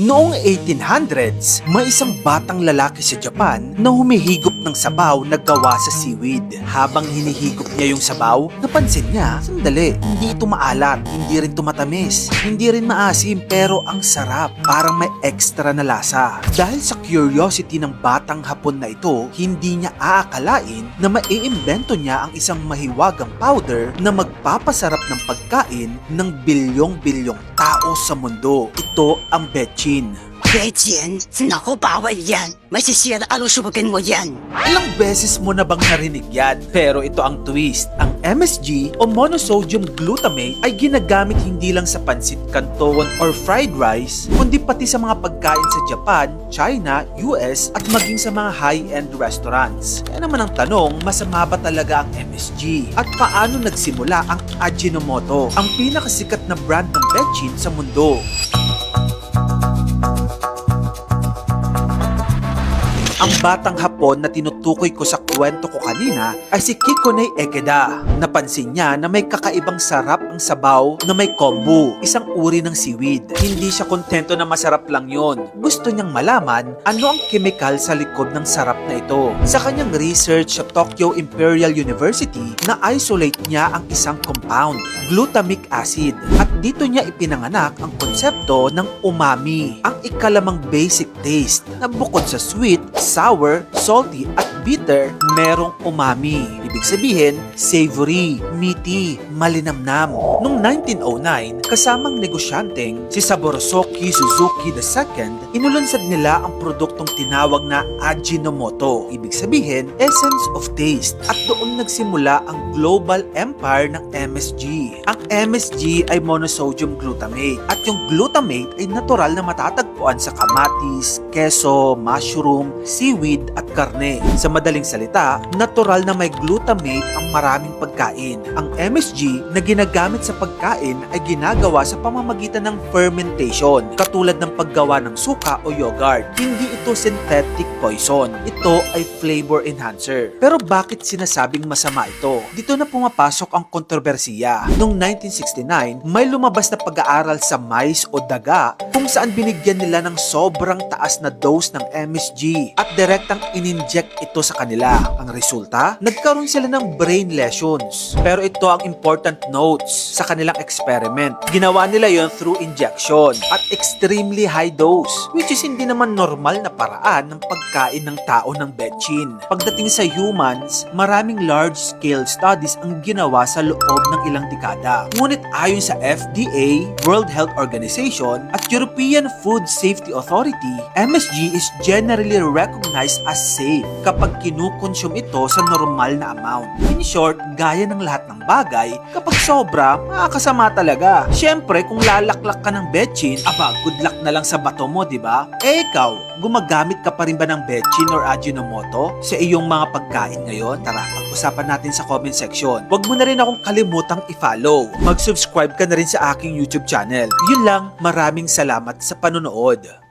Noong 1800s, may isang batang lalaki sa Japan na humihigop ng sabaw na gawa sa seaweed. Habang hinihigop niya yung sabaw, napansin niya, sandali, hindi ito maalat, hindi rin ito matamis, hindi rin maasim, pero ang sarap, parang may extra na lasa. Dahil sa curiosity ng batang Hapon na ito, hindi niya aakalain na maiimbento niya ang isang mahiwagang powder na magpapasarap ng pagkain ng bilyong-bilyong tao sa mundo. Ito ang betchin. 别捡，naku bawal yan. Masisira ang subukin mo yan. Ilang beses mo na bang narinig yan? Pero ito ang twist. Ang MSG o monosodium glutamate ay ginagamit hindi lang sa pansit canton or fried rice, kundi pati sa mga pagkain sa Japan, China, US at maging sa mga high-end restaurants. Kaya naman ang tanong, masama ba talaga ang MSG? At paano nagsimula ang Ajinomoto, ang pinakasikat na brand ng betchin sa mundo? Ang batang Hapon na tinutukoy ko sa kwento ko kanina ay si Kikone Ekeda. Napansin niya na may kakaibang sarap ang sabaw na may kombu, isang uri ng seaweed. Hindi siya kontento na masarap lang yon. Gusto niyang malaman ano ang kemikal sa likod ng sarap na ito. Sa kanyang research sa Tokyo Imperial University, na-isolate niya ang isang compound, glutamic acid. At dito niya ipinanganak ang konsepto ng umami, ang ikalamang basic taste na bukod sa sweet, sour, salty at bitter, merong umami. Ibig sabihin, savory, meaty, malinamnam. Noong 1909, kasamang negosyanteng si Saborosuke Suzuki II, inulunsad nila ang produktong tinawag na Ajinomoto. Ibig sabihin, essence of taste. At doon nagsimula ang global empire ng MSG. Ang MSG ay monosodium glutamate. At yung glutamate ay natural na matatagpuan sa kamatis, keso, mushroom, seaweed at karne. Sa madaling salita, natural na may glutamate ang maraming pagkain. Ang MSG na ginagamit sa pagkain ay ginagawa sa pamamagitan ng fermentation, katulad ng paggawa ng suka o yogurt. Hindi ito synthetic poison. Ito ay flavor enhancer. Pero bakit sinasabing masama ito? Dito na pumapasok ang kontrobersiya. Noong 1969, may lumabas na pag-aaral sa mice o daga kung saan binigyan nila ng sobrang taas na dose ng MSG at direktang in-inject ito sa kanila. Ang resulta, nagkaroon sila ng brain lesions. Pero ito ang important notes sa kanilang experiment. Ginawa nila yon through injection at extremely high dose, which is hindi naman normal na paraan ng pagkain ng tao ng betchin. Pagdating sa humans, maraming large-scale studies ang ginawa sa loob ng ilang dekada. Ngunit ayon sa FDA, World Health Organization at European Food Safety Authority, MSG is generally recognized as safe kapag kinukonsume ito sa normal na amount. In short, gaya ng lahat ng bagay, kapag sobra, makakasama talaga. Siyempre, kung lalaklak ka ng betchin, aba, good luck na lang sa bato mo, di ba? Eh ikaw, gumagamit ka pa rin ba ng betchin or Ajinomoto sa iyong mga pagkain ngayon? Tara, pag-usapan natin sa comment section. Huwag mo na rin akong kalimutang i-follow. Mag-subscribe ka na rin sa aking YouTube channel. Yun lang, maraming salamat sa panonood.